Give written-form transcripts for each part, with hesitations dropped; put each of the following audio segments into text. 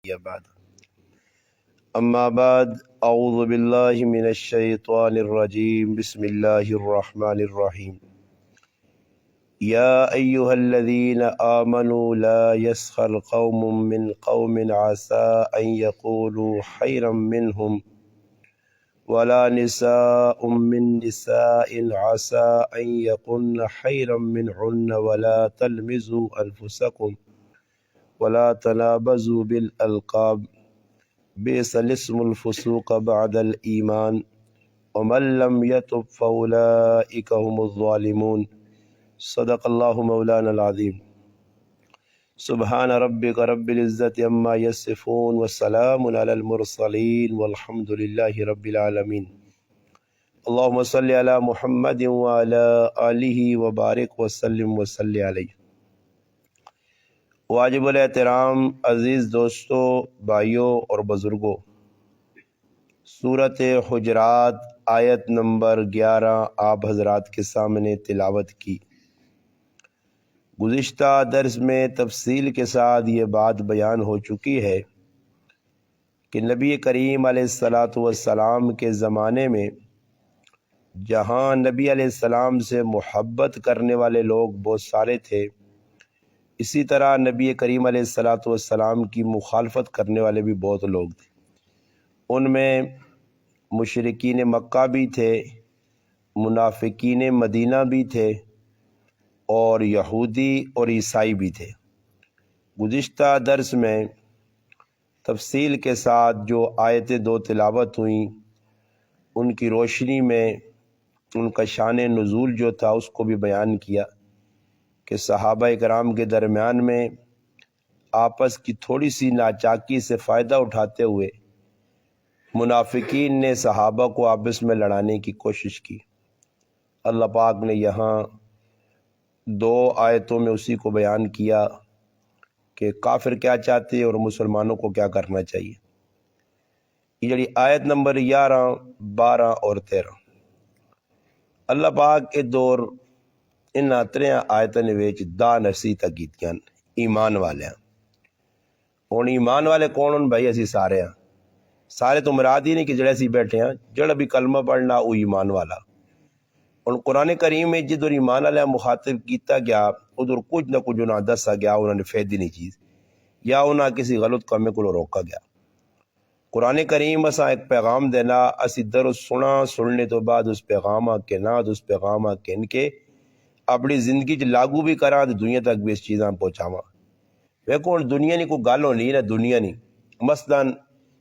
بعد اما بعد اعوذ باللہ من الشیطان الرجیم بسم اللہ الرحمن الرحیم یا ایہا الذین آمنوا لا یسخر قوم من قوم عسى ان یقولوا خیرا منہم ولا نساء من نساء عسى ان یکن خیرا منہن ولا تلمزوا انفسکم ولا تنابزوا بالالقاب بئس الاسم الفسوق بعد الایمان ومن لم يتب فاولئک هم الظالمون صدق اللہ مولانا العظیم سبحان ربک رب العزت عما یصفون والسلام علی المرسلین والحمد للہ رب العالمین اللہم صلی علی محمد وعلی آلہ وبارک وسلم وصلی علیہ۔ واجب الاحترام عزیز دوستو، بھائیوں اور بزرگوں، سورۃ حجرات آیت نمبر 11 آپ حضرات کے سامنے تلاوت کی۔ گزشتہ درس میں تفصیل کے ساتھ یہ بات بیان ہو چکی ہے کہ نبی کریم علیہ الصلاۃ والسلام کے زمانے میں جہاں نبی علیہ السلام سے محبت کرنے والے لوگ بہت سارے تھے، اسی طرح نبی کریم علیہ الصلاۃ والسلام کی مخالفت کرنے والے بھی بہت لوگ تھے۔ ان میں مشرکین مکہ بھی تھے، منافقین مدینہ بھی تھے، اور یہودی اور عیسائی بھی تھے۔ گزشتہ درس میں تفصیل کے ساتھ جو آیتیں دو تلاوت ہوئیں، ان کی روشنی میں ان کا شان نزول جو تھا اس کو بھی بیان کیا کہ صحابہ کرام کے درمیان میں آپس کی تھوڑی سی ناچاکی سے فائدہ اٹھاتے ہوئے منافقین نے صحابہ کو آپس میں لڑانے کی کوشش کی۔ اللہ پاک نے یہاں دو آیتوں میں اسی کو بیان کیا کہ کافر کیا چاہتے ہیں اور مسلمانوں کو کیا کرنا چاہیے۔ یہ جڑی آیت نمبر 11، 12 اور 13 اللہ پاک کے دور انہاں تریاں آیتاں وچ دا نصیحتاں کیتیاں ایمان والیاں۔ ہن ایمان والے کون ہن بھائی؟ اسی سارے ہاں، سارے تو مراد ہی نہیں کہ جڑے اسی بیٹھے ہاں، جڑا بھی کلمہ پڑھنا وہ ایمان والا۔ ہن قرآن کریم میں جدھر ایمان والا مخاطب کیتا گیا ادھر کچھ نہ کچھ انہاں دسا گیا، انہوں نے فائدے نہیں چیز یا انہاں کسی غلط کامے کو روکا گیا۔ قرآن کریم اساں ایک پیغام دینا، اسی درس سننے تو بعد اس پیغام کے ناد اس پیغام کے اپنی زندگی چ لاگو بھی کراں تے دنیا تک بھی اس چیزاں پہنچاواں۔ ویکھو ہن دنیا نہیں کوئی گل ہونی نا، دنیا نہیں مثلاً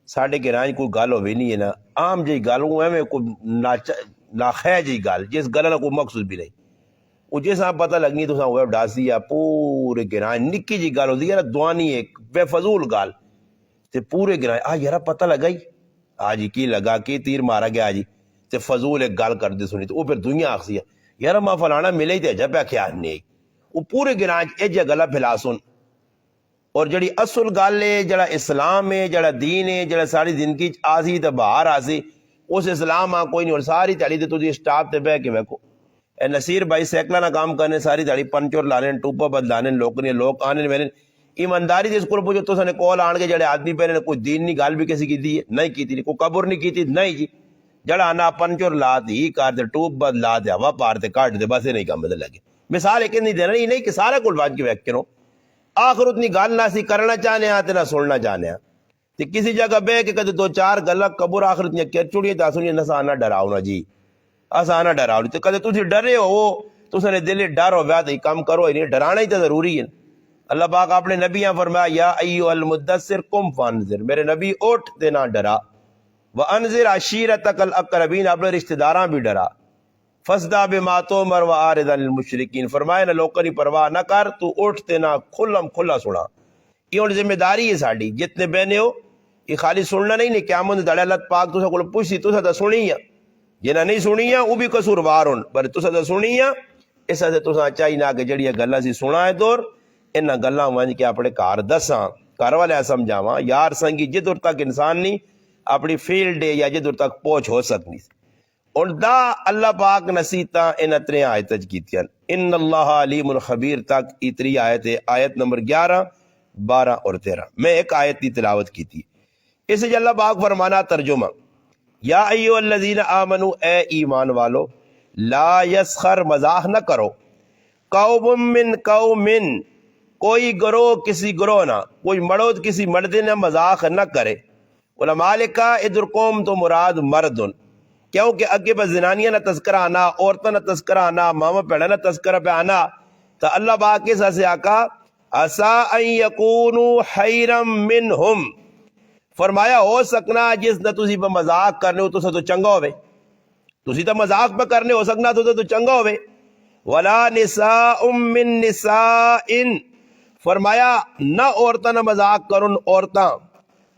ساڈے گھراں کوئی گل ہووی نہیں ہے نا، عام جی گل ہوں ایویں کوئی ناخیر جی گل جس گل کا کوئی مقصد بھی نہیں، وہ جساں پتہ لگنی تو وہ ڈاسی آ پورے گھراں نکی جی گل ہوندی ہے نا، دوانی ایک بے فضول گل تے پورے گھراں یار پتہ لگا ہی جی کی لگا کی تیر مارا گیا جی تے فضول ایک گل کر دے سنی تے وہ پھر دنیا آخسی ہے یار ماں فلانا ملے ہی تے جا پہ خیال نہیں، وہ پورے گھراں اے جا گلا پھیلا سن۔ اور جڑی اصل گل ہے، جڑا اسلام ہے، جڑا دین ہے، جڑا ساری زندگی آسی تے باہر آسی، اس اسلام کوئی نہیں۔ اور ساری تھیڑی تے تسی سٹاپ تے بہ کے ویکھو، اے نصیر بھائی سائیکلاں نہ کام کرنے، ساری تھیڑی پنچر لانے، ٹوپا بدلانے، لوگ آنے وینے ایمانداری دے سکول پوچھو تو سنے کول آن کے جڑے آدمی پہنے کوئی دین نہیں گل بھی کسی کیتی ہے نہیں کیتی، کوئی قبر نہیں کیتی نہیں جی، جڑا آنا پنچر لا دی کر دے ٹوپ بدلا دے ہوا پار تے کاٹ دے بس نہیں کام بدل لگے۔ مثال ایک نہیں دینا، یہ نہیں کہ سارا کول بات کے ویک کرو، آخر اتنی گل نہ سی کرنا چاہنے ہاں تے نہ سننا چاہنے ہاں تے کسی جگہ بہ کے کدے دو چار گلاں قبر آخر اتنی چڑیاں تے سنیے نسانا ڈراؤ نا جی، آسانا ڈراؤ تے کدے تسی ڈرے ہو تو سنے دل ڈر ہو ویا تے کام کرو ہی نہیں، ڈرانا ہی تے ضروری ہے۔ اللہ پاک آپ نے نبیاں فرمایا یا ایھا المدثر قم فانذر، میرے نبی اٹھ تے نہ ڈرا، وانذر عشیرتک الاقربین، اپنے رشتہ داراں بھی ڈرا، فاصدع بما تؤمر واعرض عن المشرکین، فرمایا نہ لوکاں دی پرواہ نہ کر، تو اٹھ تے نہ کھلم کھلا سنا۔ یہ ہن ذمہ داری ہے ساڈی جتنے بہنے ہو، یہ خالی سننا نہیں، قیامت دے اللہ پاک تساں کول پوچھی تساں تے سنی ہے، جنہاں نہیں سنی ہے وہ بھی قصوروار ہون، پر تساں تے سنی ہے، اس واسطے تساں چاہیے نہ کہ جڑیاں گلاں سی سنا ہے دور انہاں گلاں ونج کے اپنے گھر دساں، گھر والے سمجھاواں، یار سنگی جدھر تک انسان نہیں اپنی فیلڈ یا جدھر تک پہنچ ہو سکنی۔ اور دا اللہ پاک نصیحتاں ان اتنے آیت کیتیاں، ان اللہ علیم خبیر تک اتری آیت ہے، آیت نمبر 11 12 اور 13 میں ایک آیت کی تلاوت کی تھی. اسے جو اللہ پاک فرمانا ترجمہ یا ایھا الذین آمنو اے ایمان والو لا یسخر مزاح نہ کرو قوم من قوم کوئی گروہ کسی گروہ نہ کوئی مرد کسی مرد نہ مذاق نہ کرے. علماء لکھا ادھر قوم تو مراد مردن کیونکہ اگے بس زنانیاں نہ تذکرہ آنا عورتوں نہ تذکرہ آنا ماما پیڑا نہ تذکرہ پہ آنا تو اللہ پاک کے ساتھ سے آقا عسا ان یکونوا خیرا منہم فرمایا ہو سکنا جس نہ تسی پہ مذاق کرنے ہو تو چنگا ہوئے تسی تو مذاق پہ کرنے ہو سکنا تو چنگا ہوئے. ولا نساء من نساء فرمایا نہ عورتاں نہ مذاق کرن عورتاں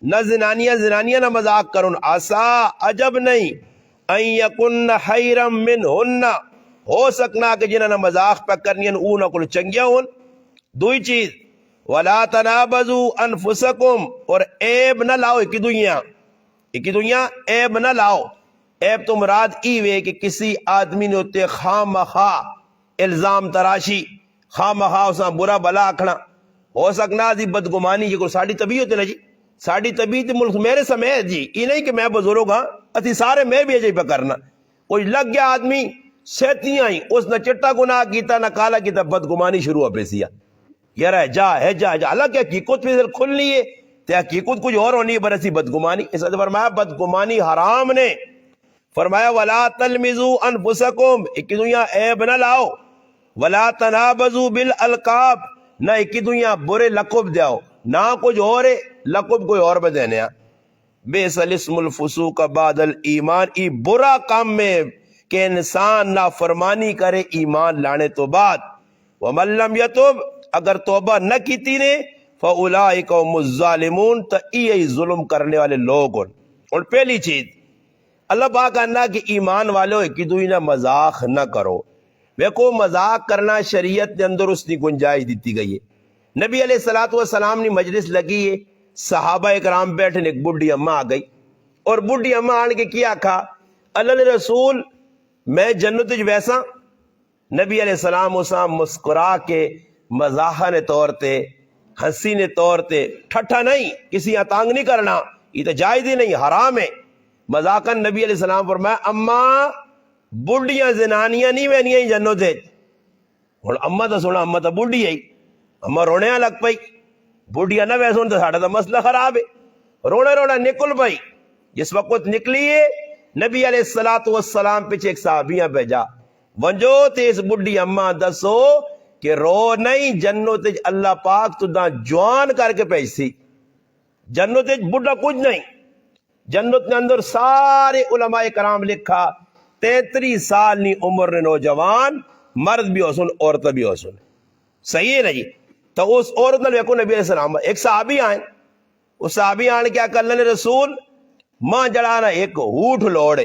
نہ زنانیاں نہ مذاق کرن عسا عجب نہیں ان یکن خیرا منہن ہو سکنا کہ جنہاں نہ مذاق پہ کرنی ہیں اونہ کل چنگیا ہون. دوئی چیز ولا تنابزوا انفسکم اور عیب نہ لاؤ ایک دنیا عیب نہ لاؤ. عیب تو مراد ای وے کہ کسی آدمی نے ہوتے خواہ مخواہ الزام تراشی خواہ مخواہ اساں برا بلا آکھنا ہو سکنا جی بدگمانی جی کو ساڑی طبیعت ہے نا جی ساڑی طبیعت ملک میرے سمیت جی یہ نہیں کہ میں بزرگ ہاں اتی سارے میں بھی اجائی پہ کرنا کوئی لگ گیا آدمی سیتیاں ہی اس نہ چٹا گناہ کیتا نہ کالا کیتا بدگمانی شروع ہو پیسیا یار ہے جا حالانکہ حقیقت پھر کھل لی ہے تے حقیقت کچھ اور ہونی ہے برسی بدگمانی. اس نے فرمایا بدگمانی حرام نے فرمایا ولا تلمزوا انفسکم ایک دنیا عیب نہ لاؤ ولا تنابزوا بالالقاب نہ ایک دنیا برے لقب دیاؤ نہ کچھ اور لقب کوئی اور بدینے بیس الاسم الفسوق بعد الایمان ای برا کام میں کہ انسان نافرمانی کرے ایمان لانے تو بعد. ومن لم یتب اگر توبہ نہ کیتی نے فاولئک هم الظالمون تو یہی ظلم کرنے والے لوگ ہیں. اور پہلی چیز اللہ پاک کہنا کہ ایمان والو ایک دنیا مذاق نہ کرو. ویکو مذاق کرنا شریعت کے اندر اس کی گنجائش دیتی گئی ہے. نبی علیہ الصلوۃ والسلام نے مجلس لگی ہے صحابہ اکرام بیٹھے ایک بڈھی اماں آ گئی اور بڈھی اماں آن کے کیا کہا اللہ رسول میں جنت ویسا. نبی علیہ السلام اساں مسکرا کے مزاحن طور تے ہنسی نے طور تے ٹھٹھا نہیں کسی اتانگ نہیں کرنا یہ تو جائز ہی نہیں حرام ہے. مذاقن نبی علیہ السلام فرمایا اماں بڈھیاں زنانیاں نہیں وینیاں ہی جنت ہوں اماں تو سونا اماں تو بڈھی آئی اماں رونے لگ پئی بڈھیاں نہ ویسے تو ساڑا تو مسئلہ خراب ہے رونا نکل پئی. جس وقت نکلی ہے نبی علیہ الصلوۃ والسلام پیچھے ایک صحابیاں بھیجا ونجو تے اس بڈھی اماں دسو کہ رو نہیں جنت اللہ پاک تو دا جوان کر کے پیسی جنت بڈھا کچھ نہیں. جنت کے اندر سارے علماء کرام لکھا 33 سال نی عمر نے نوجوان مرد بھی ہو سن عورت بھی ہو سن صحیح ہے نا جی. تو اس عورت نے دیکھو نبی علیہ السلام ایک صحابی آئے اس صحابی آنے کیا کہ اللہ نے رسول ماں جڑانا ایک اونٹ لوڑے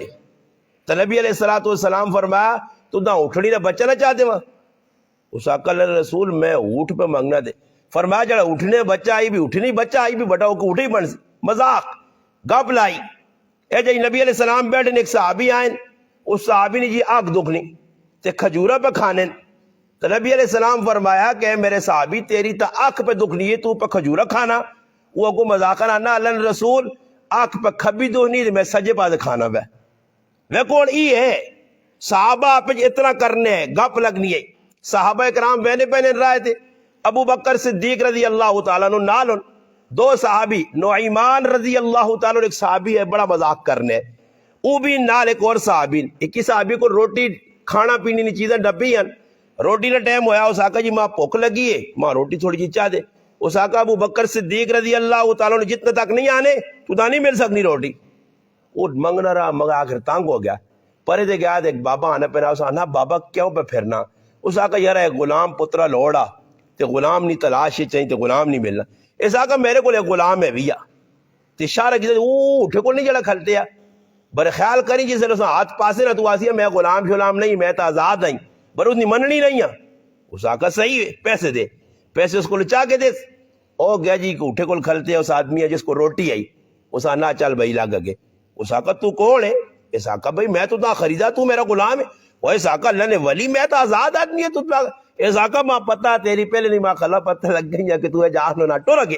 تو نبی علیہ السلام فرمایا تو نہ اٹھنی نہ بچہ نہ چاہتے وہاں اس آقا اللہ نے رسول میں اونٹ پہ مانگنا دے فرمایا جڑا اٹھنے بچہ آئی بھی اٹھنی بچہ آئی بھی بٹا کو اٹھے ہی بن مذاق گپ لائی اے جی نبی علیہ السلام بیٹھے ایک صحابی آئیں اس صحابی نے جی آنکھ دکھنی تے کھجورہ پہ کھانے تو نبی علیہ السلام فرمایا کہ میرے صحابی تیری تا آنکھ پہ دکھنی ہے تو پہ کھجورہ کھانا وہ کو مذاقن آنا اللہ نے رسول آنکھ پہ کھبی دکھنی تو میں سجے پاس کھانا بے وہ کون ای ہے صحابہ پہ اتنا کرنے ہے گپ لگنی ہے. صحابہ اکرام بہنے پہنے رہے تھے ابو بکر صدیق رضی اللہ تعالیٰ عنہ نال دو صحابی نعیمان رضی اللہ تعالیٰ ایک صحابی ہے بڑا مذاق کرنے وہ بھی نال ایک اور صحابی ایک ہی صحابی کو روٹی کھانا پینی نہیں چیزیں ڈبی ہیں روٹی کا ٹائم ہویا اس آقا جی ماں بھوک لگی ہے ماں روٹی تھوڑی جی چاہ دے اس آقا ابو بکر صدیق رضی اللہ تعالیٰ نے جتنے تک نہیں آنے تو دا نہیں مل سکنی روٹی وہ منگنا رہا مگر آخر تانگ ہو گیا پرے دے گیا ایک بابا آنا پہنا اس آنا بابا کیوں پہ پھرنا اس آقا یار ایک غلام پترا لوڑا تے غلام نہیں تلاش چاہیے تے غلام نہیں ملنا اس آقا میرے کو ایک غلام ہے بھیا تے اشارہ کی اٹھے کو نہیں جڑا کھلتے ہیں بر خیال کری جس نے ہاتھ پاسے نہ تو آسی میں غلام شلام نہیں میں تو آزاد آئی بر اس نے مننی نہیں ہے اس آقا صحیح ہے پیسے دے پیسے اس کو لچا کے دے او گیا جی کہ اٹھے کو کھلتے ہیں اس آدمی ہے جس کو روٹی آئی اس آنا چل بھائی لگ گئے اس آقا تو کون ہے اس آقا بھائی میں تو خریدا تو میرا غلام ہے وہ اس آقا اللہ نے ولی میں تو آزاد آدمی ہے تو اس آقا ماں پتا تیری پہلے نہیں ماں خلا پتہ لگ گئی کہ تو ہے جہاز نہ ٹور گے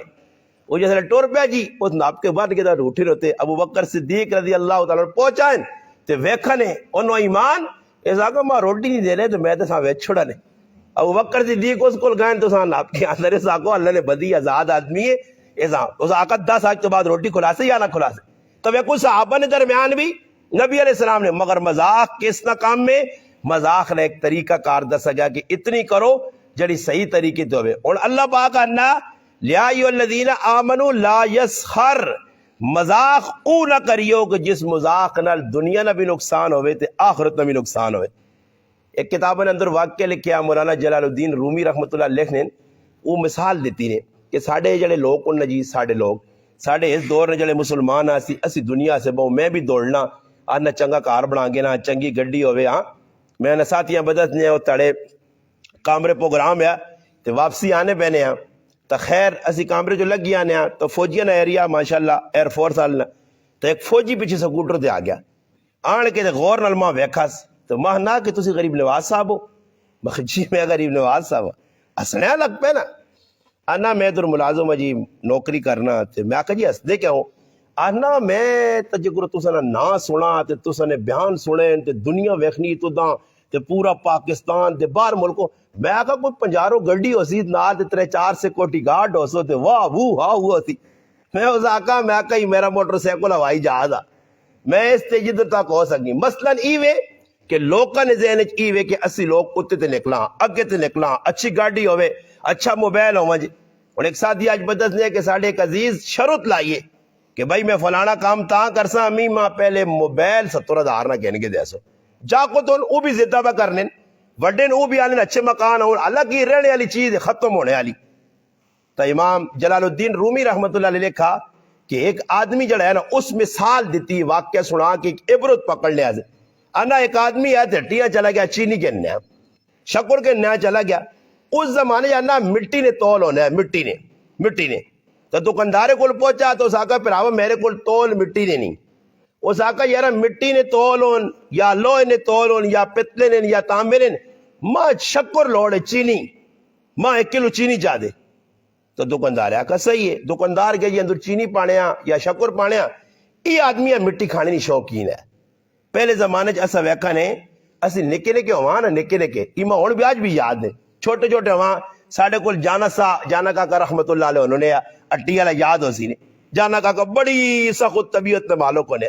وہ جیسے ٹور پہ جی اس ناپ کے بعد کے روٹی روتے ابو بکر صدیق رضی اللہ تعالیٰ پہنچائیں تے ویکھنے انہوں ایمان اس آقا ماں روٹی نہیں دے رہے تو میں تو ساں ویچ چھوڑا نے ابو بکر صدیق اس کو گائیں تو ساں ناپ کے اندر اس آقا اللہ نے بدی آزاد آدمی ہے اس آقا 10 آج کے بعد روٹی کھلا سے یا نہ کھلا سے تو وہ کچھ صحابہ نے درمیان بھی نبی علیہ السلام نے مگر مذاق کس نہ کام میں مذاق نے ایک طریقہ کار دسا گیا کہ اتنی کرو جڑی صحیح طریقے تو ہوئے اور اللہ پاک انا یا ایھا الذین آمنوا لا یسخر مذاق او نہ کریو کہ جس مذاق نال دنیا نہ بھی نقصان ہوئے تے آخرت نہ بھی نقصان ہوئے. ایک کتاب نے اندر واقعہ لکھیا مولانا جلال الدین رومی رحمۃ اللہ لکھنے وہ مثال دیتی نے کہ ساڈے جڑے لوگ ان جی ساڈے لوگ ساڈے اس دور نے جڑے مسلمان آسی اسی دنیا سے بہو میں بھی دوڑنا آنا چنگا کار بنا گے نا چنگی گڈی ہوئے ہاں میں نے ساتھیاں بدت نے وہ تڑے کامرے پروگرام ہے تو واپسی آنے پہنے ہیں تو خیر اسی کامرے جو لگ گیا آنے ہیں تو فوجیاں نے ایریا ماشاءاللہ ایئر فورس والنا تو ایک فوجی پیچھے سکوٹر دے آ گیا آن کے غور نال ماں ویکھاس تو ماں نہ کہ تسی غریب نواز صاحب ہو میں جی میں غریب نواز صاحب ہسنے لگ پہ نا آنا میں تو ملازم جی نوکری کرنا تے میں آکھا جی ہسدے کیا ہوں آنا میں تجکر تسا نا سنا تے تسا نے بیان سنے تے دنیا ویکھنی تو داں تے پورا پاکستان تے باہر ملکوں میں آکھا کوئی پنجاروں گڈی ہو سی نال تے 3-4 سیکورٹی گارڈ ہو سو تے واہ وو ہاں ہوا سی میں اس آکھا میں آکھا ہی میرا موٹر سائیکل ہوائی جہاز میں اس تے جدھر تک ہو سکی مثلاً ایوے کہ لوکاں نے ذہن وچ ایوے کہ اسی لوگ اتنے تے نکلاں اگے تے نکلاں اچھی گاڑی ہوئے اچھا موبائل ہوواں جی اور ایک ساتھی آج بدت نے کہ ساڈے ایک عزیز شرط لائیے کہ بھائی میں فلانا کام تاں کرساں امی ماں پہلے موبائل 70,000 نہ کہنے کے دے سو جا کو تو وہ بھی زدہ پہ کرنے وڈے وہ بھی آنے اچھے مکان ہوں الگ ہی رہنے والی چیز ختم ہونے والی. تو امام جلال الدین رومی رحمۃ اللہ علیہ لکھا کہ ایک آدمی جڑا ہے نا اس مثال دیتی واقعہ سنا کہ ایک عبرت پکڑ لیا سے انا ایک آدمی ہے دھٹیاں چلا گیا چینی کے نیا شکر کے نیا چلا گیا اس زمانے جانا مٹی نے تول ہونا ہے مٹی نے تو دکاندارے کو پہنچا تو اس آقا پھراوا میرے کو تول مٹی نے نہیں اس آقا یارا مٹی نے تول ہون یا لوہے نے تول ہون یا پتلے نے یا تانبے نے ماں شکر لوڑے چینی ماں 1 کلو چینی چاہ دے تو دکاندار آقا صحیح ہے دکاندار کے جی اندر چینی پانیا یا شکر پانیا یہ آدمی مٹی کھانے نہیں شوقین ہے. پہلے زمانے اسا ویکھا نے اسی نکے نکے ہواں نا نکے ایما ہن بھی آج بھی یاد نے چھوٹے چھوٹے ہواں ساڈے کول جانا کاکا رحمت اللہ علیہ انہوں نے اٹی والا یاد ہو سی نے جانا کاکا بڑی سخت طبیعت میں مالک ہونے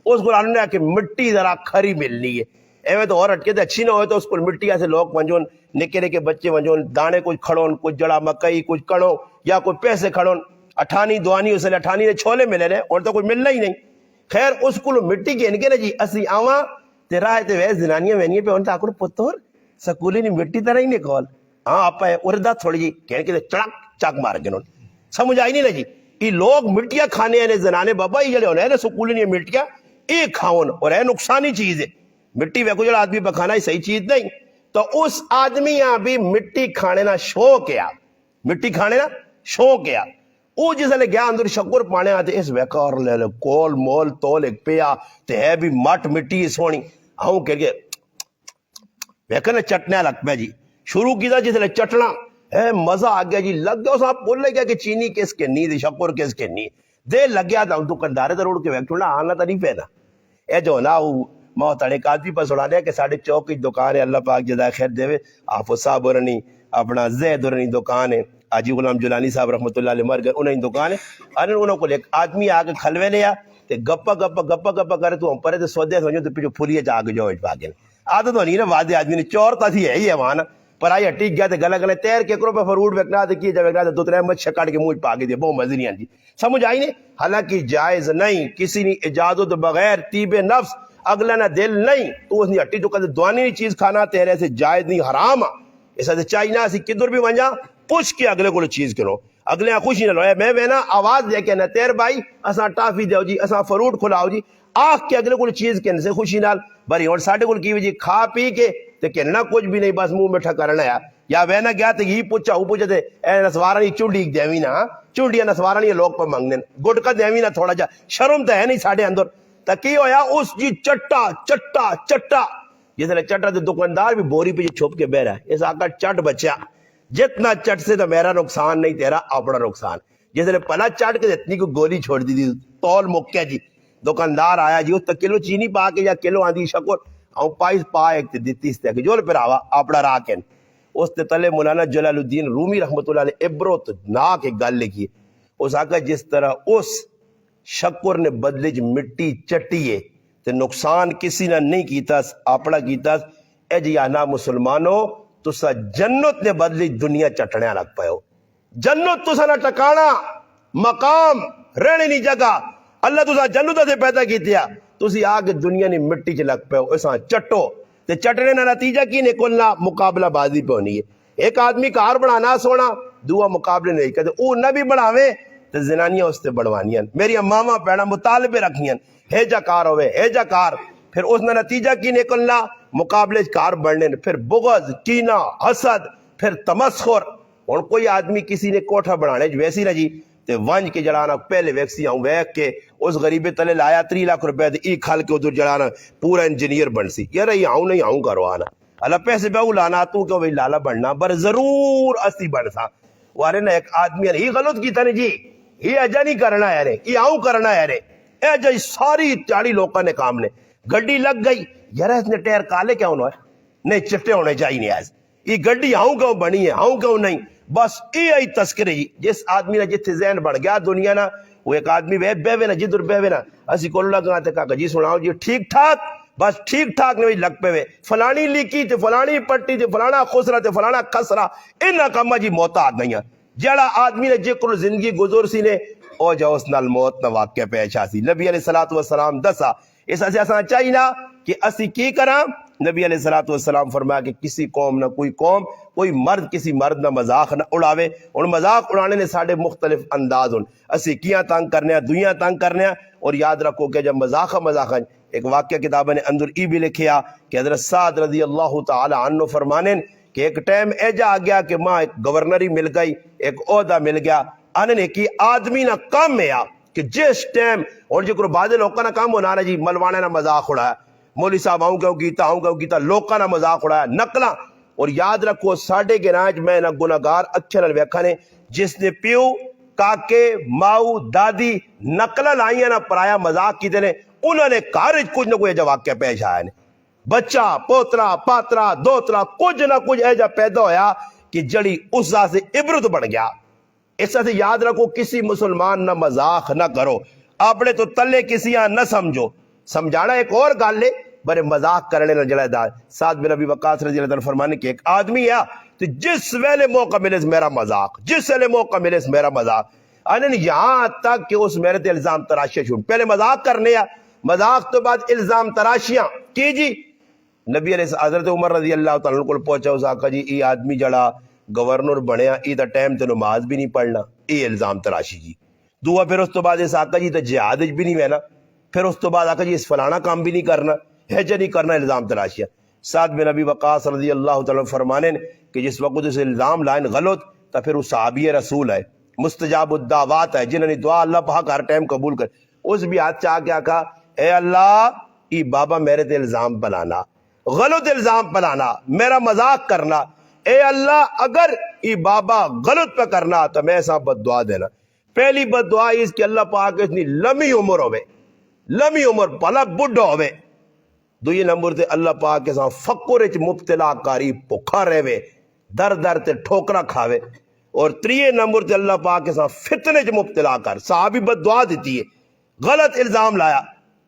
اس کو انہوں نے کہ مٹی ذرا کھری ملنی ہے ایویں تو اور اٹکے تے اچھی نہ ہوئے تو اس کو مٹی ایسے لوگ ونجون نکے بچے ونجون دانے کچھ کھڑون کچھ جڑا مکئی کچھ کڑو یا کوئی پیسے کھڑون اٹھانی دوانی اسے اٹھانی نے چھولے ملے نے اور تو کوئی ملنا ہی نہیں. خیر اس کو مٹی کے انکے نا جی اسی آواں تے راہ تے ویس زنانیاں وینیاں پہ انتا آکر پتور سکولی نہیں مٹی طرح ہی نہیں کھول ہاں آپ ہے اردہ تھوڑی جی کہنے کے چڑک چاک مار گنون سمجھ آئی نہیں نا جی یہ لوگ مٹیاں کھانے ہیں زنانے بابا یہ جڑے ہونے ہیں سکولی نہیں مٹیاں یہ کھاؤن اور ہے نقصانی چیز ہے مٹی ویکو جڑا آدمی بکھانا ہی صحیح چیز نہیں تو اس آدمی یہاں بھی مٹی کھانے نا شوق ہے مٹی کھانے نا شوق ہے وہ جس نے گیا اندر شکر پانے آتے اس ویکار لے لے کول مول تول ایک پیا تے ہے بھی مٹ مٹی سونی آؤں کہ ویکھا نا چٹنے لگ پہ جی شروع کی جس نے چٹنا ہے مزہ آ گیا جی لگ گیا اس آپ بول لے گیا کہ چینی کس کے نہیں شکر کس کے نہیں دے لگ گیا تھا دکاندارے تو روڑ کے ویکھنا آنا تو نہیں پہنا اے جو نا ماں تڑے قاضی پر سنا دیا کہ ساڑھے چوک کی دکان ہے اللہ پاک جزائے خیر دے آفو صاحب ورنی اپنا زید ورنی دکان ہے آجی غلام جولانی صاحب رحمۃ اللہ علیہ مر گئے انہیں دکان ہے انہوں کو ایک آدمی آگے کھلوے لیا تے گپا کرے تو ہم پرے تے سودے سمجھو تے پیچھو پھولیے جا کے جو پاگے عادت ہونی نا وعدے آدمی نے چور تا تھی ہے ہی ہے وہاں نا پر آئی ٹھیک گیا تے گلے تیر کے کرو پہ فروٹ ویکنا تے کیے جا ویکنا تے 2-3 مچھ کاٹ کے منہ پاگے دے بہت مزے نہیں آتی سمجھ آئی نہیں حالانکہ جائز نہیں کسی نے اجازت بغیر طیب نفس اگلا نہ دل نہیں تو اس نے ہٹی تو کدے دوانی چیز کھانا تیرے سے جائز نہیں حرام ایسا سے چاہیے نہ اسی کدھر بھی ونجا پوچھ کے اگلے کو چیز کرو اگلے خوشی نہ لو میں وینا آواز دے کے نہ تیر بھائی اساں ٹافی دیو جی اساں فروٹ کھلاؤ جی آخ کے اگلے کو چیز کہنے سے خوشی نال بری اور ساڈے کول کی جی کھا پی کے تے کہنا کچھ بھی نہیں بس منہ میٹھا کرنا ہے یا وینا گیا تے یہ پوچھا وہ پوچھے تے اے نسوارانی چونڈی دیوی نا چونڈیاں نسوارانی لوگ پہ منگنے گڈ کا دیوی نا تھوڑا جا شرم تے ہے نہیں ساڈے اندر تا کی ہویا اس جی چٹا جس نے چٹا تو دکاندار بھی بوری پہ چھپ کے بہ رہا ہے. اس آقا چٹ بچا, جتنا چٹ سے تو میرا نقصان نہیں تیرا اپنا نقصان. جس نے پلا چٹ کے اتنی کو گولی چھوڑ دی تھی تول مکیا جی. دکاندار آیا جی, اس تک کلو چینی پا کے یا کلو آندھی شکر او پائس پا ایک دیتی اس تے کہ جو پھر آوا اپنا راکن. اس تے تلے مولانا جلال الدین رومی رحمت اللہ علیہ عبرت ناک ایک گل لکھی. اس آقا جس طرح اس شکر نے بدلے چ مٹی چٹی ہے تے نقصان کسی نے نہیں کیتا اپنا کیتا. اے جی آنا مسلمانوں تسا جنت نے بدلی دنیا چٹنے لگ پے ہو. جنت تسا نہ ٹکانا مقام رہنے نہیں جگہ. اللہ تسا جنت سے پیدا کیتیا, تسی آگے دنیا نے مٹی چ لگ پے ہو. ایسا چٹو تے چٹنے نہ نتیجہ کی نکلنا مقابلہ بازی پہ ہونی ہے. ایک آدمی کار بنانا سونا دعا مقابلے نہیں کرتے, او نہ بھی بڑھاوے تے زنانیاں اس تے بڑھوانیاں. میری اماما پیڑا مطالبے رکھیاں ہے جا کار ہوئے ہے جا کار, پھر اس نے نتیجہ کی نکلنا مقابلے کار بڑھنے, پھر بغض کینہ حسد پھر تمسخر. اور کوئی آدمی کسی نے کوٹھا بنانے ویسی نہ جی تے ونج کے جڑانا پہلے ویکسی آؤں ویک کے اس غریبے تلے لایا 3 لاکھ روپے دے ای کھال کے ادھر جڑانا پورا انجینئر بن سی. یار یہ آؤں نہیں آؤں کرو آنا اللہ پیسے بہو لانا تو کہ وہی لالا بننا بر ضرور اسی بن سا. وارے نا ایک آدمی ہی غلط کیتا نہیں جی, یہ اجا نہیں کرنا ہے رے, یہ آؤں کرنا ہے رے. اے جی ساری 40 لوگوں نے کام نے گڈی لگ گئی. یار اس نے ٹائر کالے کیوں نہ نہیں چٹے ہونے چاہیے نہیں. ایس یہ گڈی آؤں کیوں بنی ہے آؤں کیوں نہیں, بس یہ تذکرے جی. جس آدمی نے جتنے ذہن بڑھ گیا دنیا نا وہ ایک آدمی بہوے نا جدھر بہوے نا اسی کو لگا تے کہا جی سناؤ جی ٹھیک ٹھاک, بس ٹھیک ٹھاک نہیں لگ پے وے فلانی لیکی تے فلانی پٹی تے فلانا خسرا تے فلانا کسرا انہاں کما جی موتا نہیں ہے. جڑا آدمی نے جکر زندگی گزر سی نے او جو اس نال موت نہ واقع پیش آسی. نبی علیہ الصلوۃ والسلام دسا اس سے اساں چاہیے نا کہ اسی کی کراں. نبی علیہ الصلوۃ والسلام فرمایا کہ کسی قوم نہ قوم کوئی مرد کسی مرد نہ مذاق نہ اڑاوے. اور مذاق اڑانے نے ساڈے مختلف انداز ہن, اسی کیاں تنگ کرنے ہیں دنیا تنگ کرنے ہیں. اور یاد رکھو کہ جب مذاق ایک واقعہ کتابیں نے اندر ای بھی لکھیا کہ حضرت سعد رضی اللہ تعالی عنہ فرمانے کہ ایک ٹائم ایجا آ گیا کہ ماں ایک گورنری مل گئی, ایک عہدہ مل گیا. انہوں کی آدمی نہ کام میں آ کہ جس ٹائم اور جو بعد لوگوں نہ کام ہونا جی ملوانے نہ مذاق اڑایا, مولوی صاحب آؤں کیتا لوگوں نہ مذاق اڑایا نقلا. اور یاد رکھو ساڈے گراج میں نہ گناہگار اچھے نال ویکھا نے جس نے پیو کاکے ماؤ دادی نقلا لائیاں نہ پرایا مذاق کیتے نے انہوں نے کارج کچھ نہ کوئی ایجا واقعہ پیش آیا نے. بچہ پوترا پاترا دوترا کچھ نہ کچھ ایجا پیدا ہویا کہ جڑی اس ذات سے عبرت بن گیا. اس سے یاد رکھو کسی مسلمان نہ مذاق نہ کرو, اپنے تو تلے کسی نہ سمجھو. سمجھانا ایک اور گل ہے بڑے مذاق کرنے نہ جڑا دار. سعد بن ابی وقاص رضی اللہ عنہ فرمانے کہ ایک آدمی ہے تو جس ویلے موقع ملے میرا مذاق, جس ویلے موقع ملے میرا مذاق. انہوں یہاں تک کہ اس میرے تے الزام تراشیاں چھوڑ پہلے مذاق کرنے یا مذاق تو بعد الزام تراشیاں کی جی. نبی علیہ حضرت عمر رضی اللہ تعالیٰ کو پہنچا اس آقا جی یہ آدمی جڑا گورنر بنیا یہ تو ٹائم تے نماز بھی نہیں پڑھنا, یہ الزام تراشی جی. دعا پھر اس تو بعد اس آقا جی تو جہاد بھی نہیں وینا, پھر اس تو بعد آقا جی اس فلانا کام بھی نہیں کرنا حج نہیں کرنا, الزام تراشیاں. سعد بن ابی وقاص رضی اللہ تعالیٰ فرمانے کہ جس وقت اس الزام لائن غلط تو پھر وہ صحابی رسول ہے مستجاب الدعوات ہے جنہوں نے دعا اللہ پاک ہر ٹائم قبول کر. اس بھی ہاتھ چاہ کے آقا اے اللہ ای بابا میرے تے الزام بنانا غلط الزام بنانا میرا مذاق کرنا, اے اللہ اگر ای بابا غلط پہ کرنا تو میں ایسا بد دعا دینا. پہلی بد دعا اس کہ اللہ پاک اتنی لمبی عمر ہوئے, لمبی عمر بھلا بڈھا ہوئے. دوئی نمبر تے اللہ پاک کے ساتھ فقر وچ مبتلا کاری بھوکا رہے در در تے ٹھوکرا کھاوے. اور 3 نمبر تے اللہ پاک کے ساتھ فتنے وچ مبتلا کر. صحابی بد دعا دیتی ہے, غلط الزام لایا.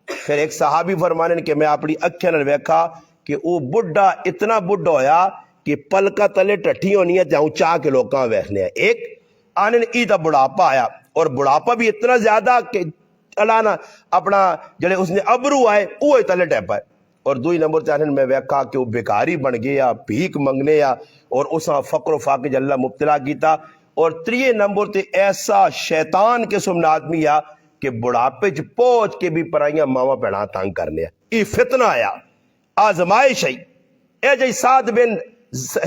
پھر ایک صحابی فرمانے کہ میں اپنی اکھیاں نال ویکھا کہ وہ بڈھا اتنا بڈھا ہویا کہ پلکا تلے ٹٹھی ہونی ہے تے چاہ کے لوکاں ویکھنے. ایک آنے ای دا بڑھاپا آیا, اور بڑھاپا بھی اتنا زیادہ کہ چلانا اپنا جڑے اس نے ابرو آئے وہ تلے ٹیپا ہے. اور 2 نمبر تے میں ویکھا کہ وہ بیکاری بن گیا بھیک منگنے یا اور اساں فقر و فاقے اللہ مبتلا کیتا. اور 3 نمبر تے ایسا شیطان قسم نہ آدمی آ کہ بڑھاپے چ پہنچ کے بھی پرائیاں ماما پیڑا تنگ کرنے. یہ فتنہ آیا آزمائش ہے. اے جی سعد بن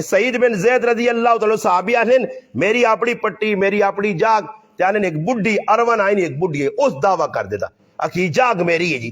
سعید بن زید رضی اللہ تعالیٰ صحابی آنین میری اپنی پٹی میری اپنی جاگ جانن ایک بڈھی ارون آئین ایک بڈھی ہے اس دعویٰ کر دیتا اکی جاگ میری ہے جی.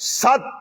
7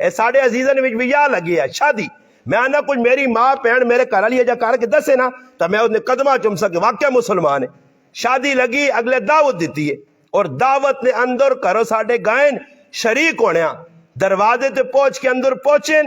اے ساڑے عزیزن وچ بھی یا لگی ہے شادی میں آنا کچھ میری ماں پہن میرے گھر والی جا کر کے دسے نا تو میں انہیں قدمہ چم سکے واقعہ مسلمان ہے شادی لگی اگلے دعوت دیتی ہے اور دعوت نے اندر کرو ساڑے گائن شریک ہونے دروازے تے پہنچ کے اندر پہنچیں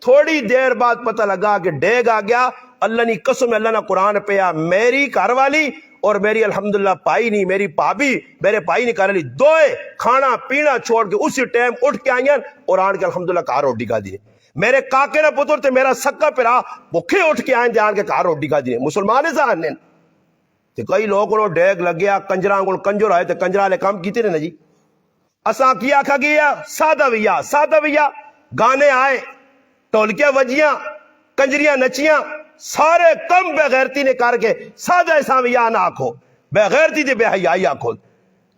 تھوڑی دیر بعد پتہ لگا کہ ڈیگ آ گیا اللہ نے قسم اللہ نے قرآن پہ میری گھر والی اور میری الحمدللہ پائی نہیں میری پابی میرے پائی نہیں کر لی دوئے کھانا پینا چھوڑ کے اسی ٹائم اٹھ کے آئیں اور آن کے الحمدللہ کار روٹی کھا دیے میرے کاکے نہ پتر تے میرا سکا پرا بھوکے اٹھ کے آئیں آن کے کار روٹی کھا دیے مسلمان سانے تے کئی لوگ کو ڈیگ لگیا کنجراں کو کنجر آئے تے کنجرا لے کام کیتے نا جی اساں کیا کھا گیا سادہ ویا گانے آئے ٹولکیاں وجیاں کنجریاں نچیاں سارے کم بے غیرتی نے کر کے سادہ ایسا ویا نہ آکھو بے غیرتی تے بے حیائی آکھو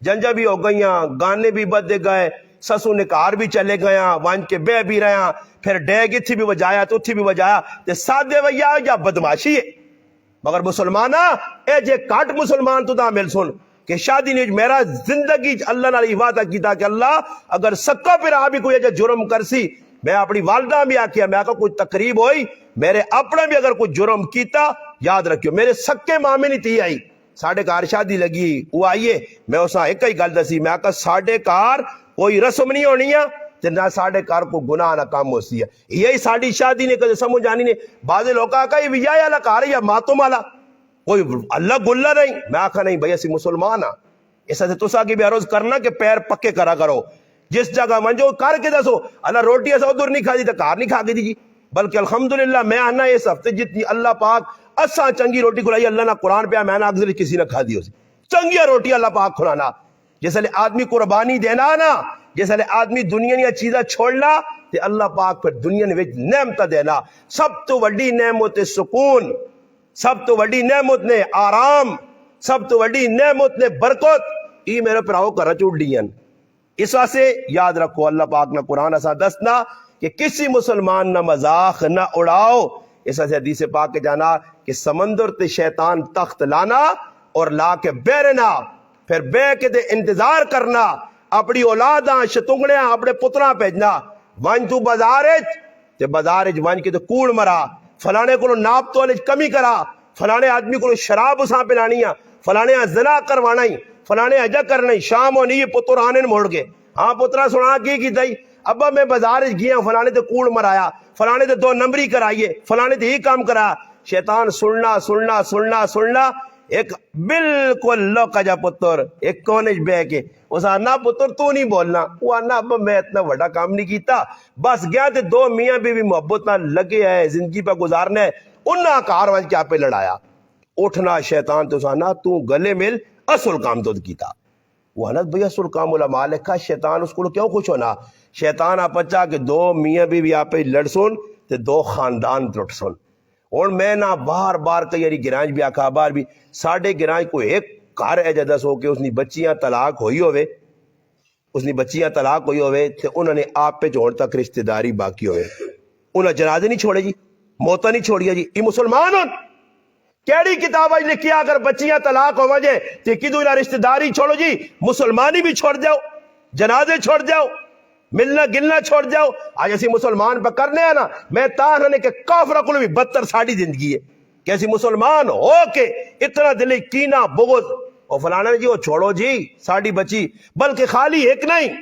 جنجا بھی ہو گئیاں گانے بھی بدے گئے سسو نکار بھی چلے گیا وان کے بے بھی رہا پھر ڈیگ اتھی بھی بجایا تو اتھی بھی بجایا تے سادے ویا یا بدماشی ہے مگر مسلمانہ اے جے کاٹ مسلمان تو دا مل سن کہ شادی نے میرا زندگی اللہ نے وعدہ کیتا کہ اللہ اگر سکا پھر آبی کوئی اجے جرم کرسی میں اپنی والدہ بھی آکیا میں آکا کوئی تقریب ہوئی میرے اپنے بھی اگر کوئی جرم کیتا یاد رکھیو میرے سکے مامی نہیں تھی آئی ساڑھے کار شادی لگی وہ آئیے میں اسا ایک ہی گل دسی میں آکا ساڑھے کار کوئی رسم نہیں ہونی ہے تے نہ ساڑھے کار کو گناہ نہ کام ہو سی ہے یہی ساڑھی شادی نے کدے سمجھ آنی نے بعض لوگ آکا یہ ویا یا کار یا ماتم والا کوئی اللہ گلہ نہیں میں آکھا نہیں بھئی اسی مسلمان ہاں ایسا سے تسا کی بھی عرض کرنا کہ پیر پکے کرا کرو جس جگہ منجو کر کے دسو اللہ روٹی ایسا ادھر نہیں کھا دی تو کار نہیں کھا کے دی جی بلکہ الحمدللہ میں آنا اس ہفتے جتنی اللہ پاک اساں چنگی روٹی کھلائی اللہ نہ قرآن پہ میں نہ اگزری کسی نہ کھا دی اسی چنگی روٹی اللہ پاک کھلانا جیسے لئے آدمی قربانی دینا نا جیسے لئے آدمی دنیا نیا چیزہ چھوڑنا تے اللہ پاک پھر دنیا نے نعمت دینا سب تو وڈی نعمت سکون سب تو وڈی نعمت نے آرام سب تو وڈی نعمت نے برکت یہ میرے پراؤ کر چوڑ دین اس واسے یاد رکھو اللہ پاک نہ قرآن ایسا دسنا کہ کسی مسلمان نہ مذاق نہ اڑاؤ اس واسے حدیث پاک کے جانا کہ سمندر تے شیطان تخت لانا اور لا کے بیرنا پھر بے کے دے انتظار کرنا اپنی اولاداں شتنگڑیاں اپنے پتراں بھیجنا وان تو بازارج تے بازارج وان کے تے کوڑ مرا فلانے کو ناپ تو کمی کرا فلانے آدمی کو شراب اساں پلانی فلانے زنا کروانا فلانے اجا کرنا شام ہونی پتر آنے موڑ گئے ہاں پترا سنا کی دائی ابا میں بازار گیا فلانے تے کوڑ مرایا فلانے تے 2 نمبری کرائیے فلانے تے ہی کام کرایا شیطان سننا ایک بالکل لوکا جا پتر ایک کونج بے کے اس آنا پتر تو نہیں بولنا وہ آنا ابا میں اتنا بڑا کام نہیں کیتا بس گیا تے 2 میاں بیوی محبت نہ لگے ہے زندگی پہ گزارنے انہاں کار وانچ کیا پہ لڑایا اٹھنا شیطان تو سانا تو گلے مل اصل کام تو کیتا وہ آنا بھئی اصل کام علماء لکھا شیطان اس کو کیوں خوش ہونا شیطان آپ پچا کہ 2 میاں بیوی آپ پہ لڑ سن تے 2 خاندان ٹوٹ سن اور میں نہ بار بار کئی یاری گرانج بھی آکھا بار بھی ساڑھے گرانج کو ایک کار ہے جدس ہو کہ اس نے بچیاں طلاق ہوئی ہوئے تے انہوں نے آپ پہ جوڑ تک رشتہ داری باقی ہوئے انہوں جنازے نہیں چھوڑے جی موتا نہیں چھوڑیا جی یہ مسلمان ہوں کیڑی کتاب آج لکھیا اگر بچیاں طلاق ہو وجہ تے کدو نہ رشتہ داری چھوڑو جی مسلمانی بھی چھوڑ جاؤ جنازے چھوڑ جاؤ ملنا گلنا چھوڑ جاؤ آج ایسی مسلمان پہ کرنے آنا میں تاں رہنے کہ کافرہ کو بھی بدتر ساڑی زندگی ہے کہ ایسی مسلمان ہو کے اتنا دلی کینہ بغض اور فلانا جی وہ چھوڑو جی ساڑی بچی بلکہ خالی ایک نہیں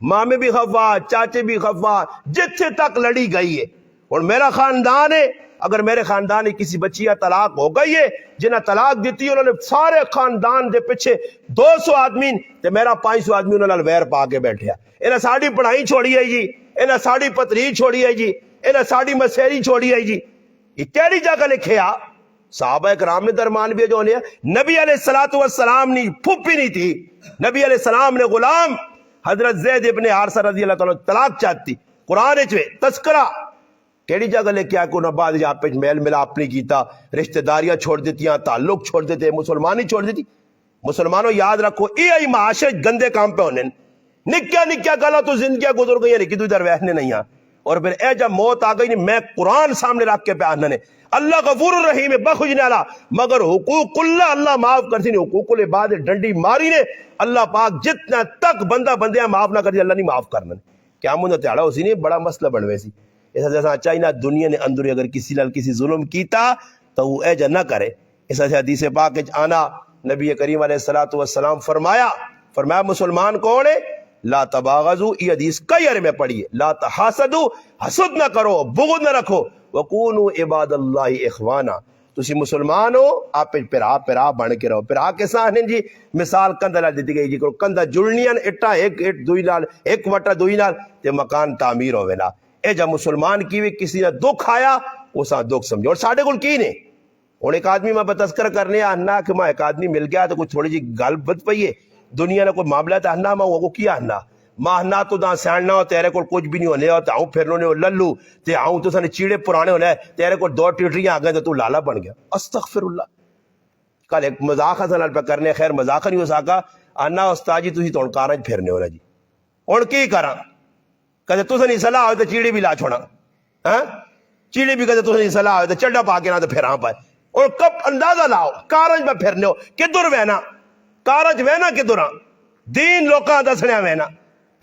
مامے بھی خفا چاچے بھی خفا جتھے تک لڑی گئی ہے اور میرا خاندان ہے اگر میرے خاندان کی کسی بچیاں طلاق ہو گئی ہے جنہیں طلاق دیتی انہوں نے سارے خاندان دے پیچھے 200 آدمی تے میرا 500 آدمی انہوں نے ویر پا کے بیٹھے انہیں ساڑی پڑھائی چھوڑی ہے جی انہیں ساڑی پتری چھوڑی ہے جی انہیں ساڑی مسیری چھوڑی ہے جی یہ کیڑی جگہ لکھیا صحابہ کرام نے درمان بھی جو نبی علیہ السلام نے پھوپی نہیں تھی نبی علیہ السلام نے غلام حضرت زید ابن حارثہ رضی اللہ تعالیٰ طلاق چاہتی قرآن تذکرہ کیڑی جگہ لے کے آ کو نباد جہاں پہ میل ملا اپنی کیتا رشتہ داریاں چھوڑ دیتیاں تعلق چھوڑ دیتے مسلمانی چھوڑ دیتی مسلمانوں یاد رکھو یہ معاشرے گندے کام پہ ہونے نکیا گلا تو زندگیاں گزر گئی لیکن تو ادھر وحنے نہیں ہیں اور پھر اے جب موت آ گئی میں قرآن سامنے رکھ کے پہ آنا نے اللہ غفور الرحیم بخشنے والا مگر حقوق اللہ معاف کرتی نہیں حقوق العباد ڈنڈی ماری نے اللہ پاک جتنا تک بندہ بندیاں معاف نہ کر دی اللہ نہیں معاف کرنا کیا مجھے تیڑا اسی نے بڑا مسئلہ بڑھوے سی ایسا جیسا چاہیے دنیا نے اندر اگر کسی لال کسی ظلم کیتا تو وہ ایجا نہ کرے. ایسا سے حدیث پاک آنا نبی کریم علیہ الصلوۃ والسلام فرمایا مسلمان کون ہے؟ لا تباغضوا، یہ حدیث کئی بار میں پڑھی ہے. لا تحاسدوا، حسد نہ کرو، بغض نہ رکھو. وکونوا عباد اللہ اخوانا، تسی مسلمان ہو آپ پھر بن کے رہو. پھر کے سانے جی مثال کندہ لال دیتی گئی جی کو کندہ جڑنیاں اٹھا ایک دوئی نال ایک وٹا دوئی نال تے مکان تعمیر ہوئے نا. اے جب مسلمان کی بھی کسی نے دکھ آیا اسا دکھ سمجھو. اور ساڑھے کل کی نے اور ایک آدمی میں بتذکر کرنے آنا کہ میں ایک آدمی مل گیا تو کچھ تھوڑی جی گل بت پئی ہے دنیا نے کوئی معاملہ تھا ہننا میں وہ کیا ہننا ماں ہننا تو داں سیاننا ہو تیرے کو کچھ بھی نہیں ہونے ہو تے آؤں پھرنے ہو للو تے آؤں تو سنے چیڑے پرانے ہونے تیرے کو دو ٹیٹریاں آگئے تو لالا بن گیا. استغفر اللہ. کل ایک مذاق حسن پہ کرنے خیر مذاق نہیں ہو سکا آنا استاد جی تسی تو کارج پھرنے ہونا جی اور کی کراں کہتے تو سنی صلاح ہوئے تو چیڑے بھی لا چھوڑا چیڑے بھی کہتے تو سنی صلاح ہوئے تو چڑھا پا کے نہ تو پھراں پائے. اور کب اندازہ لاؤ کارج میں پھرنے ہو کدھر وینا کارج وینا کدھر دین لوکاں دسنے وینا.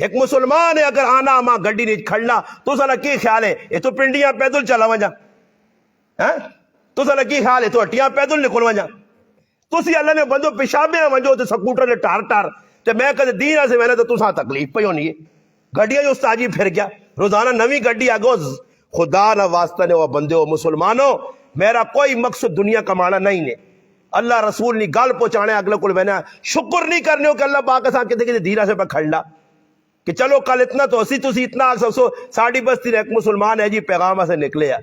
ایک مسلمان ہے اگر آنا ماں گڈی نہیں کھڑنا تو سنا کی خیال ہے یہ تو پنڈیاں پیدل چلا وجا تو سنا کی خیال ہے تو ہٹیاں پیدل نکل وجا تسی اللہ نے بندو پیشابیاں وجو تے سکوٹر نے ٹار تے میں کہتے دین سے میں نے تو تساں تکلیف پئی ہونی ہے. گڈیاں جو استاجی پھر گیا روزانہ نوی گڈی آگو. خدا نہ واسطہ نے وہ بندے ہو مسلمانوں میرا کوئی مقصد دنیا کمانا نہیں ہے. اللہ رسول نے گل پہنچانے اگلے کو میں نے شکر نہیں کرنے ہو کہ اللہ پاک صاحب کہتے کہ دینا سے پہ کھڑنا کہ چلو کل اتنا تو اسی تسی اتنا سو ساڑی بستی نے ایک مسلمان ہے جی پیغامہ سے نکلے ہے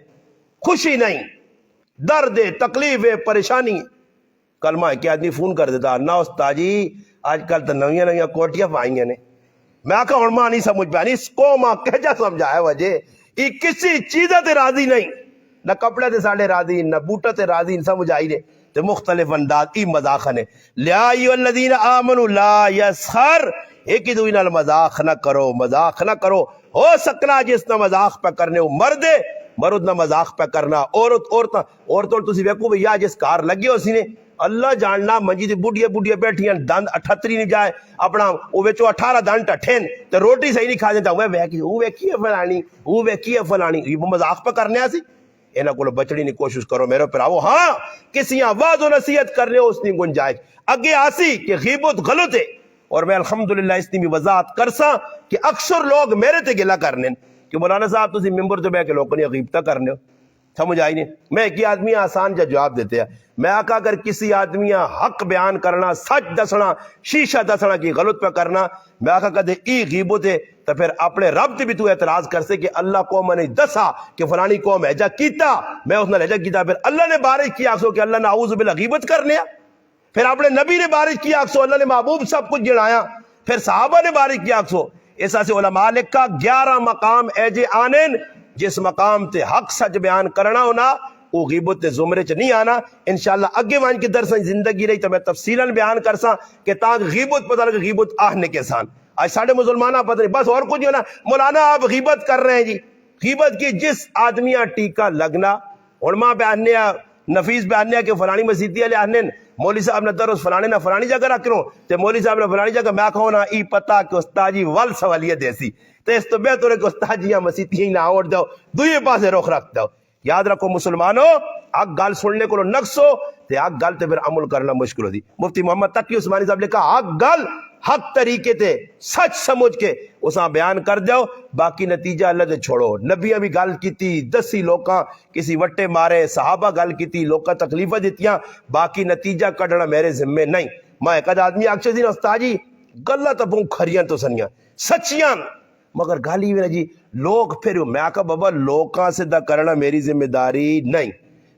خوشی نہیں درد ہے تکلیف ہے پریشانی. کلمہ ہے کہ آدمی فون کر دیتا نا استاد جی آج کل تو نویاں کوٹیاں پائیں گے نے میں آکھا ہوں ماں نہیں سمجھ پہ نہیں اس کو ماں کہجا سمجھایا وجہ یہ کسی چیزہ تے راضی نہیں نہ کپڑے تے ساڑے راضی نہ بوٹا تے راضی سمجھ آئی نے تے مختلف انداز ای مذاق نے. لا ایھا الذین آمنوا لا یسخر ایک ہی دوئی نال مذاق نہ کرو. ہو سکنا جس نہ مذاق پہ کرنے ہو مرد نہ مذاق پہ کرنا عورتوں تسی ویکو بھی یا جس کار لگی ہو سی نے اللہ جاننا منجی دی بوڑھیا بیٹھیاں دند 38 نہیں جائے اپنا وہ وچو 18 دند ٹھین تے روٹی صحیح نہیں کھا دیتا وہ ویکھی ہے فلانی یہ مذاق پہ کرنے آسی. انہاں کو بچڑی نہیں کوشش کرو میرے پراؤ. ہاں کسی آواز و نصیحت کرنے ہو اس نے گنجائش اگے آسی کہ غیبت غلط ہے. اور میں الحمدللہ اس نے بھی وضاحت کرسا کہ اکثر لوگ میرے تے گلا کرنے کہ مولانا صاحب تسی ممبر تے بیٹھ کے لوگوں نے غیبتہ کرنے ہو سمجھ آئی نہیں. میں ایک آدمی آسان جا جواب دیتے ہیں میں آقا اگر کسی آدمی حق بیان کرنا سچ دسنا شیشہ دسنا کی غلط پہ کرنا میں آقا کہتے ای غیبت ہے تو پھر اپنے رب تے بھی تو اعتراض کر سے کہ اللہ قوم نے دسا کہ فلانی قوم ایجا کیتا میں اس نے ایجا کیتا پھر اللہ نے بارش کیا آکسو کہ اللہ نے اعوذ باللہ غیبت کرنے پھر اپنے نبی نے بارش کیا آکسو اللہ نے محبوب سب کچھ جڑایا پھر صحابہ نے بارش کیا آکسو. ایسا سے علماء لکھا 11 مقام ایجے آنین جس مقام تے حق سچ بیان کرنا ہونا وہ غیبت تے زمرے چ نہیں آنا. انشاءاللہ اگے وان کی درس زندگی رہی تو میں تفصیلاً بیان کرساں کہ تاں غیبت پتہ لگے غیبت آہنے کے سان آج ساڑھے مسلمانہ پتہ نہیں بس اور کچھ ہونا مولانا آپ غیبت کر رہے ہیں جی غیبت کی جس آدمیاں ٹیکا لگنا علماء بیاننے نفیس بیاننے کہ فلانی مسیحی علیہ آہنین مولوی صاحب نے درس فلانے نہ فلانی جگہ رکھ کروں تے مولوی صاحب نے فلانی جگہ میں کہوں نا ای پتہ کہ استاد جی ول سوالیت دیسی تے اس تو بہتر ہے کہ استاد جی مسیحی نہ اوڑ دو دوئے پاسے رخ رکھ دو. یاد رکھو مسلمانوں آگ گال سننے کو نقصو تے آگ گال تے پھر عمل کرنا مشکل ہو دی. مفتی محمد تقی عثمانی صاحب نے کہا آگ گال حق طریقے تے سچ سمجھ کے اساں بیان کر دیو باقی نتیجہ اللہ دے چھوڑو. نبیاں بھی گل کیتی دسی لوکاں کسی وٹے مارے صحابہ گل کیتی لوکاں تکلیفہ دیتیاں باقی نتیجہ کڈنا میرے ذمے نہیں. میں ایک آدمی آکھے دی استاد جی گلاں تے بہوں کھریاں تو سنیاں سچیاں مگر گالی میں جی لوگ پھر میں آکھا بابا لوکاں سے دا کرنا میری ذمہ داری نہیں.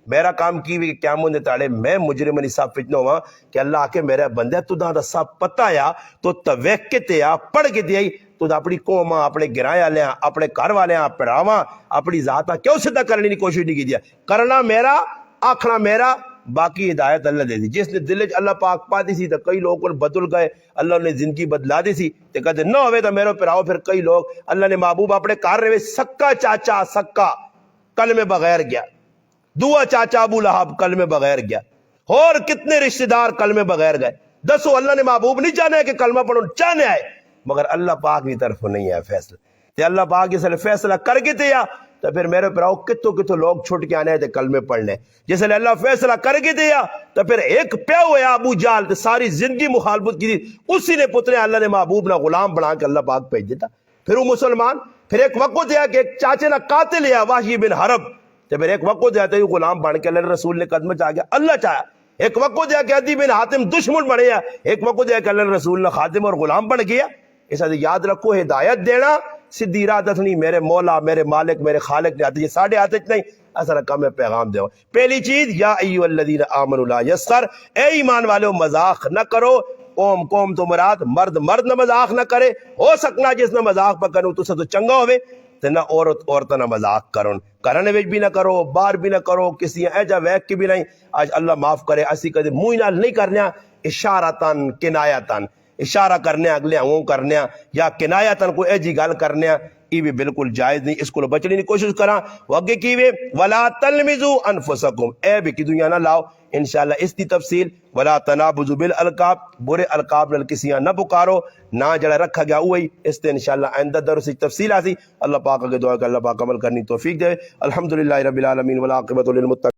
میرا کام کی بھی کیا مندے تاڑے میں مجرم نہیں صاحب فتنہ ہوا کہ اللہ آکے میرا بندہ تو دا صاحب پتہ یا تو تویق کے تیا پڑھ کے تیا تو دا اپنی قوماں اپنے گرائے لیاں اپنے گھر والیاں پڑھاواں اپنی ذاتاں کیوں صدہ کرنے کی کوشش نہیں کی دیا کرنا میرا آکھنا میرا باقی ہدایت اللہ دے دی. جس نے دل اللہ پاک پا دی سی تو کئی لوگ بدل گئے اللہ نے زندگی بدلا دی سی تے کہتے نہ ہوئے تو میرے پھر آؤ پھر کئی لوگ اللہ نے محبوب اپنے کار رہے سکا چاچا سکا کلمے بغیر گیا دعا چاچا ابو لہب کلمے بغیر گیا اور کتنے رشتہ دار کلمے بغیر گئے. دسو اللہ نے محبوب نہیں چاہنے کہ کلمہ پڑھو چاہنے آئے مگر اللہ پاک کی طرف نہیں ہے فیصلہ. تے اللہ پاک اس لئے فیصلہ کر کے دیا تو پھر میرے پراؤ کتوں لوگ چھٹ کے آنے تھے کلمے پڑھنے. جس لئے اللہ فیصلہ کر کے دیا تو پھر ایک پیا ہوا ابو جہل تے ساری زندگی مخالفت کی تھی, اسی نے پترے اللہ نے محبوب نہ غلام بنا کے اللہ پاک بھیج دیتا. پھر وہ مسلمان پھر ایک وقت دیا کہ ایک چاچے نہ قاتل لیا وحشی بن حرب, تو پھر ایک وقت دیا تو غلام بن کے اللہ رسول نے قدم چاہ گیا اللہ چاہا. ایک وقت دیا کہ عدی بن حاتم دشمن بنے گیا, ایک وقت دیا کہ اللہ رسول نے خادم اور غلام بن گیا. اس لیے یاد رکھو ہدایت دینا سیدھی ارادت نہیں, میرے مولا میرے مالک میرے خالق نے آتی ہے, ساڑھے آتے نہیں اصل کم ہے پیغام دو. پہلی چیز یا ایھا الذین آمنوا لا یسخر, اے ایمان والو مذاق نہ کرو. قوم تو مراد مرد نہ مذاق نہ کرے, ہو سکنا جس نہ مذاق پہ کروں تو سے تو چنگا ہوئے تے نہ عورت نہ مذاق کرنے وچ بھی نہ کرو, باہر بھی نہ کرو, کسی ایجا ویک کی بھی نہیں. آج اللہ معاف کرے اسی کدے منہ نال نہیں کرنا, اشارتاً کنایتاً اشارہ کرنے اگلے ہوں کرنے یا کنایتاً کوئی ایجی گل کرنے یہ بھی بالکل جائز نہیں. اس کو بچنے کی کوشش کراں. وہ اگے کیوے ولا تلمزوا انفسکم, اے بھی کی دنیا نہ لاؤ انشاءاللہ اس کی تفصیل. ولا تنابزوا بالالقاب, برے القاب نال کسیاں نہ پکارو, نہ جڑا رکھا گیا وہی اس تے انشاءاللہ آئندہ درس تفصیل آسی. اللہ پاک اگے دعا کہ اللہ پاک عمل کرنی توفیق دے. الحمدللہ رب العالمین والعاقبۃ للمتقین.